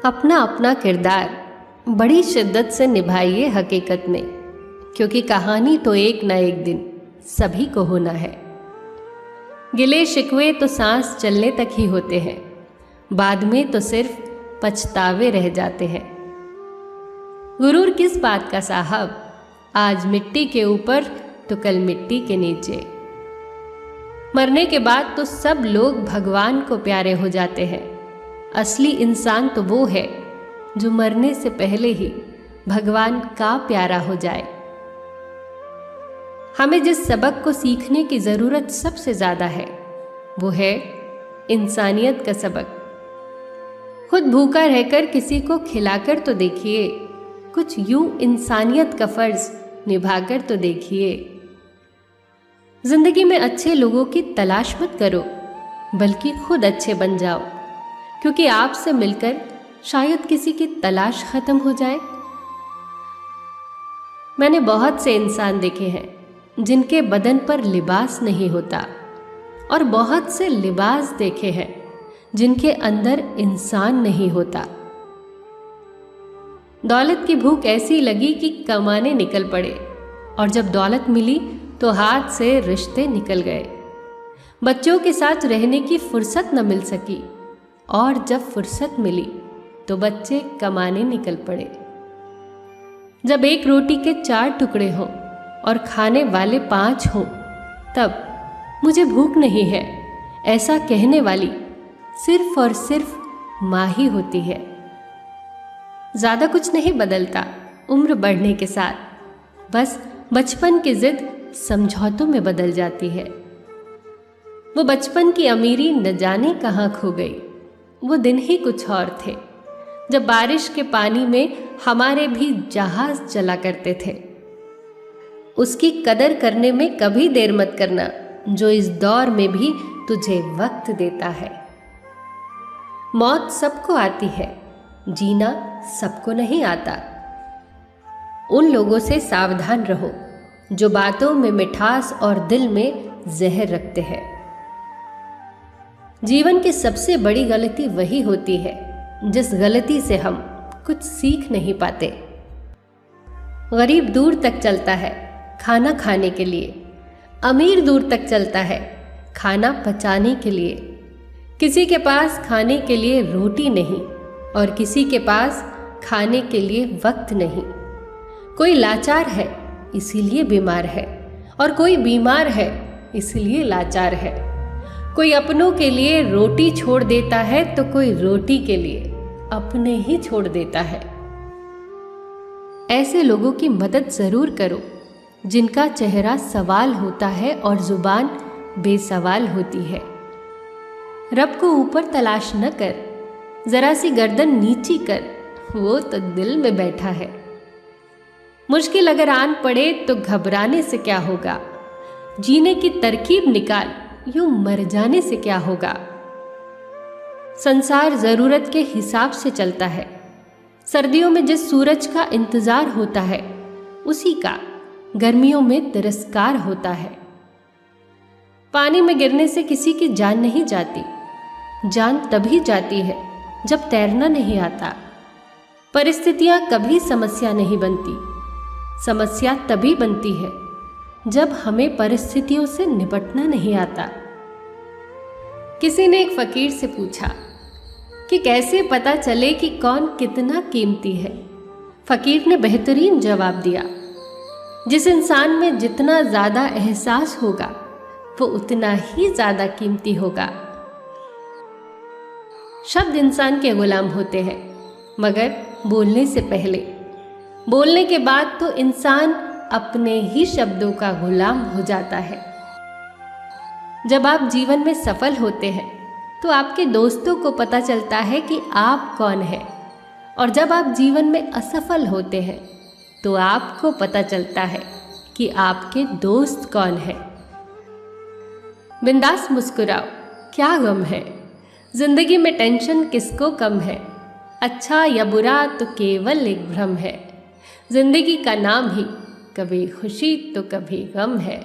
अपना अपना किरदार बड़ी शिद्दत से निभाइए हकीकत में, क्योंकि कहानी तो एक ना एक दिन सभी को होना है। गिले शिकवे तो सांस चलने तक ही होते हैं, बाद में तो सिर्फ पछतावे रह जाते हैं। गुरूर किस बात का साहब, आज मिट्टी के ऊपर तो कल मिट्टी के नीचे। मरने के बाद तो सब लोग भगवान को प्यारे हो जाते हैं। असली इंसान तो वो है जो मरने से पहले ही भगवान का प्यारा हो जाए। हमें जिस सबक को सीखने की ज़रूरत सबसे ज़्यादा है वो है इंसानियत का सबक। खुद भूखा रहकर किसी को खिलाकर तो देखिए, कुछ यूं इंसानियत का फर्ज निभाकर तो देखिए। जिंदगी में अच्छे लोगों की तलाश मत करो, बल्कि खुद अच्छे बन जाओ, क्योंकि आपसे मिलकर शायद किसी की तलाश खत्म हो जाए। मैंने बहुत से इंसान देखे हैं जिनके बदन पर लिबास नहीं होता, और बहुत से लिबास देखे हैं जिनके अंदर इंसान नहीं होता। दौलत की भूख ऐसी लगी कि कमाने निकल पड़े, और जब दौलत मिली तो हाथ से रिश्ते निकल गए। बच्चों के साथ रहने की फुर्सत न मिल सकी, और जब फुर्सत मिली तो बच्चे कमाने निकल पड़े। जब एक रोटी के 4 टुकड़े हों और खाने वाले 5 हों, तब मुझे भूख नहीं है ऐसा कहने वाली सिर्फ और सिर्फ माँ ही होती है। ज़्यादा कुछ नहीं बदलता उम्र बढ़ने के साथ, बस बचपन की जिद समझौतों में बदल जाती है। वो बचपन की अमीरी न जाने कहाँ खो गई। वो दिन ही कुछ और थे जब बारिश के पानी में हमारे भी जहाज चला करते थे। उसकी कदर करने में कभी देर मत करना, जो इस दौर में भी तुझे वक्त देता है। मौत सबको आती है, जीना सबको नहीं आता। उन लोगों से सावधान रहो जो बातों में मिठास और दिल में जहर रखते हैं। जीवन की सबसे बड़ी गलती वही होती है जिस गलती से हम कुछ सीख नहीं पाते। गरीब दूर तक चलता है खाना खाने के लिए, अमीर दूर तक चलता है खाना पचाने के लिए। किसी के पास खाने के लिए रोटी नहीं, और किसी के पास खाने के लिए वक्त नहीं। कोई लाचार है इसीलिए बीमार है, और कोई बीमार है इसीलिए लाचार है। कोई अपनों के लिए रोटी छोड़ देता है तो कोई रोटी के लिए अपने ही छोड़ देता है। ऐसे लोगों की मदद जरूर करो जिनका चेहरा सवाल होता है और जुबान बेसवाल होती है। रब को ऊपर तलाश न कर, जरा सी गर्दन नीची कर, वो तो दिल में बैठा है। मुश्किल अगर आन पड़े तो घबराने से क्या होगा, जीने की तरकीब निकाल, यूं मर जाने से क्या होगा। संसार जरूरत के हिसाब से चलता है। सर्दियों में जिस सूरज का इंतजार होता है उसी का गर्मियों में तिरस्कार होता है। पानी में गिरने से किसी की जान नहीं जाती, जान तभी जाती है जब तैरना नहीं आता। परिस्थितियां कभी समस्या नहीं बनती, समस्या तभी बनती है जब हमें परिस्थितियों से निपटना नहीं आता। किसी ने एक फकीर से पूछा कि कैसे पता चले कि कौन कितना कीमती है। फकीर ने बेहतरीन जवाब दिया, जिस इंसान में जितना ज़्यादा एहसास होगा वो उतना ही ज़्यादा कीमती होगा। शब्द इंसान के गुलाम होते हैं, मगर बोलने से पहले, बोलने के बाद तो इंसान अपने ही शब्दों का गुलाम हो जाता है। जब आप जीवन में सफल होते हैं तो आपके दोस्तों को पता चलता है कि आप कौन हैं, और जब आप जीवन में असफल होते हैं तो आपको पता चलता है कि आपके दोस्त कौन हैं। बिंदास मुस्कुराओ, क्या गम है, जिंदगी में टेंशन किसको कम है। अच्छा या बुरा तो केवल एक भ्रम है, जिंदगी का नाम ही कभी खुशी तो कभी गम है।